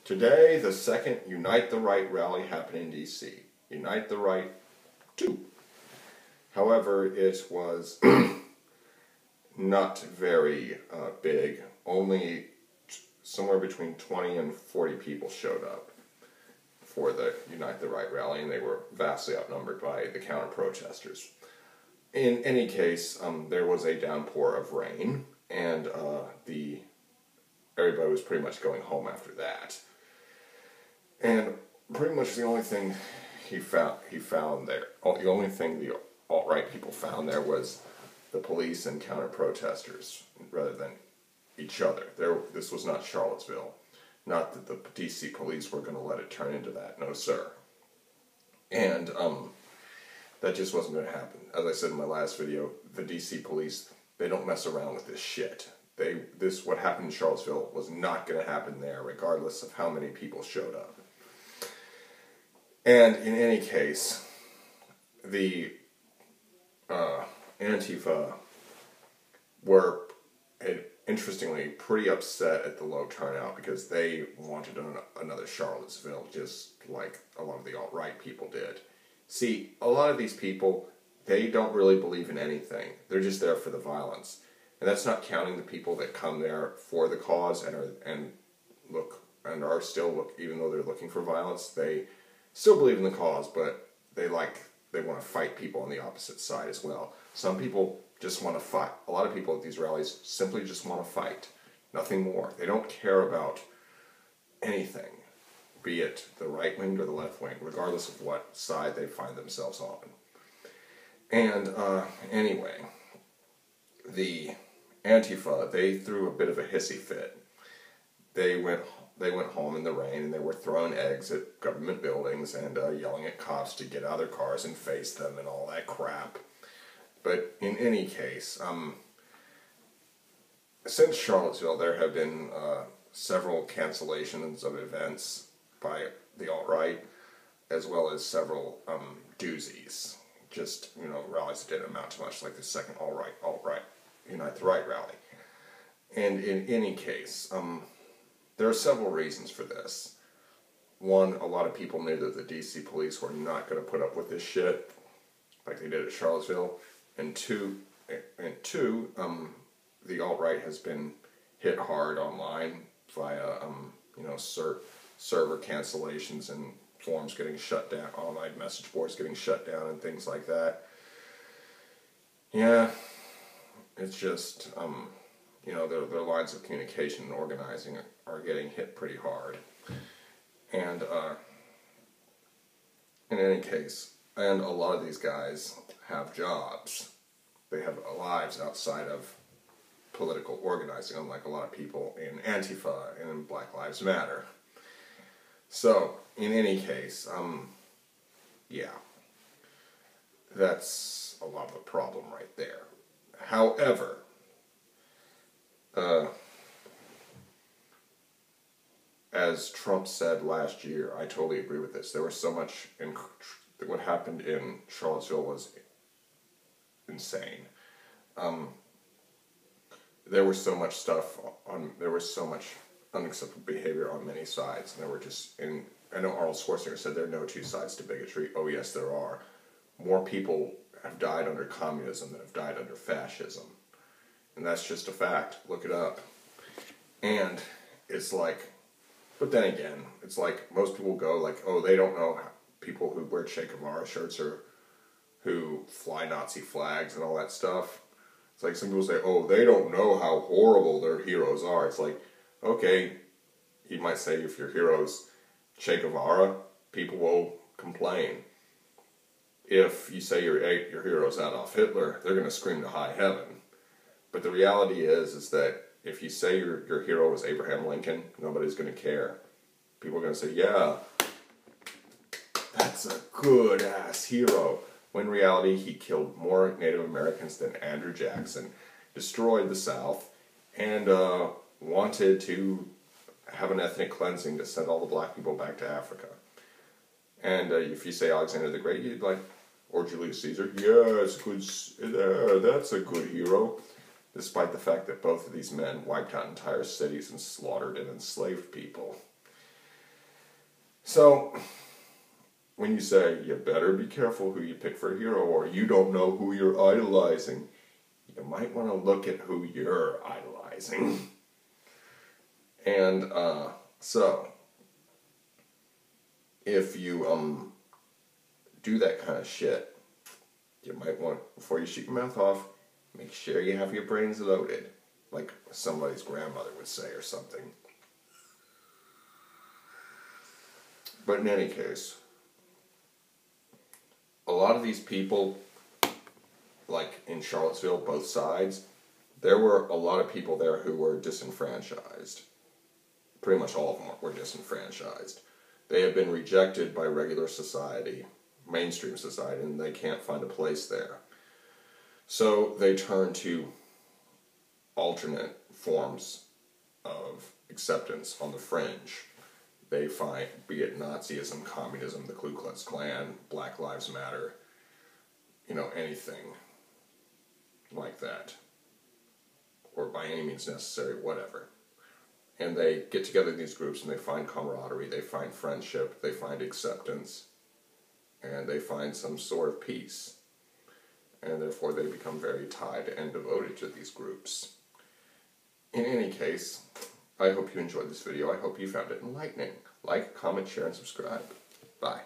Today, the second Unite the Right rally happened in D.C. Unite the Right 2. However, it was not very big. Only somewhere between 20 and 40 people showed up for the Unite the Right rally, and they were vastly outnumbered by the counter-protesters. In any case, there was a downpour of rain, and everybody was pretty much going home after that. And pretty much the only thing the only thing the alt-right people found there was the police and counter-protesters rather than each other. This was not Charlottesville. Not that the D.C. police were going to let it turn into that. No, sir. And that just wasn't going to happen. As I said in my last video, the D.C. police, they don't mess around with this shit. What happened in Charlottesville was not going to happen there, regardless of how many people showed up. And in any case, the Antifa were, interestingly, pretty upset at the low turnout because they wanted another Charlottesville, just like a lot of the alt-right people did. See, a lot of these people, they don't really believe in anything. They're just there for the violence. And that's not counting the people that come there for the cause and are still even though they're looking for violence, they still believe in the cause, but they want to fight people on the opposite side as well. Some people just want to fight. A lot of people at these rallies simply just want to fight. Nothing more. They don't care about anything, be it the right wing or the left wing, regardless of what side they find themselves on. And anyway, the Antifa, they threw a bit of a hissy fit. They went home in the rain, and they were throwing eggs at government buildings and yelling at cops to get out of their cars and face them and all that crap. But in any case, since Charlottesville, there have been several cancellations of events by the alt-right, as well as several doozies. Just, rallies that didn't amount to much, like the second alt-right Unite the Right rally. And in any case, there are several reasons for this. One, a lot of people knew that the D.C. police were not going to put up with this shit like they did at Charlottesville. And two, the alt-right has been hit hard online via, server cancellations and forums getting shut down, online message boards getting shut down and things like that. Yeah, it's just, their lines of communication and organizing are getting hit pretty hard. And in any case, and a lot of these guys have jobs. They have lives outside of political organizing, unlike a lot of people in Antifa and in Black Lives Matter. So, in any case, yeah, that's a lot of the problem right there. However, as Trump said last year, I totally agree with this. There was so much what happened in Charlottesville was insane. There was so much stuff there was so much unacceptable behavior on many sides, and I know Arnold Schwarzenegger said there are no two sides to bigotry. Oh yes, there are. More people have died under communism than have died under fascism. And that's just a fact. Look it up. And it's like, but then again, it's like most people go like, oh, they don't know how people who wear Che Guevara shirts or who fly Nazi flags and all that stuff. It's like some people say, oh, they don't know how horrible their heroes are. It's like, okay, you might say if your hero's Che Guevara, people will complain. If you say your hero's Adolf Hitler, they're going to scream to high heaven. But the reality is that if you say your hero was Abraham Lincoln, nobody's going to care. People are going to say, yeah, that's a good-ass hero. When in reality, he killed more Native Americans than Andrew Jackson, destroyed the South, and wanted to have an ethnic cleansing to send all the black people back to Africa. And if you say Alexander the Great, you'd like, or Julius Caesar, yeah, it's good. That's a good hero. Despite the fact that both of these men wiped out entire cities and slaughtered and enslaved people. So, when you say, you better be careful who you pick for a hero, or you don't know who you're idolizing, you might want to look at who you're idolizing. And, so, if you, do that kind of shit, you might want, before you shoot your mouth off, make sure you have your brains loaded, like somebody's grandmother would say or something. But in any case, a lot of these people, like in Charlottesville, both sides, there were a lot of people there who were disenfranchised. Pretty much all of them were disenfranchised. They have been rejected by regular society, mainstream society, and they can't find a place there. So they turn to alternate forms of acceptance on the fringe. They find, be it Nazism, communism, the Ku Klux Klan, Black Lives Matter, anything like that, or by any means necessary, whatever. And they get together in these groups and they find camaraderie, they find friendship, they find acceptance, and they find some sort of peace. And therefore they become very tied and devoted to these groups. In any case, I hope you enjoyed this video. I hope you found it enlightening. Like, comment, share, and subscribe. Bye.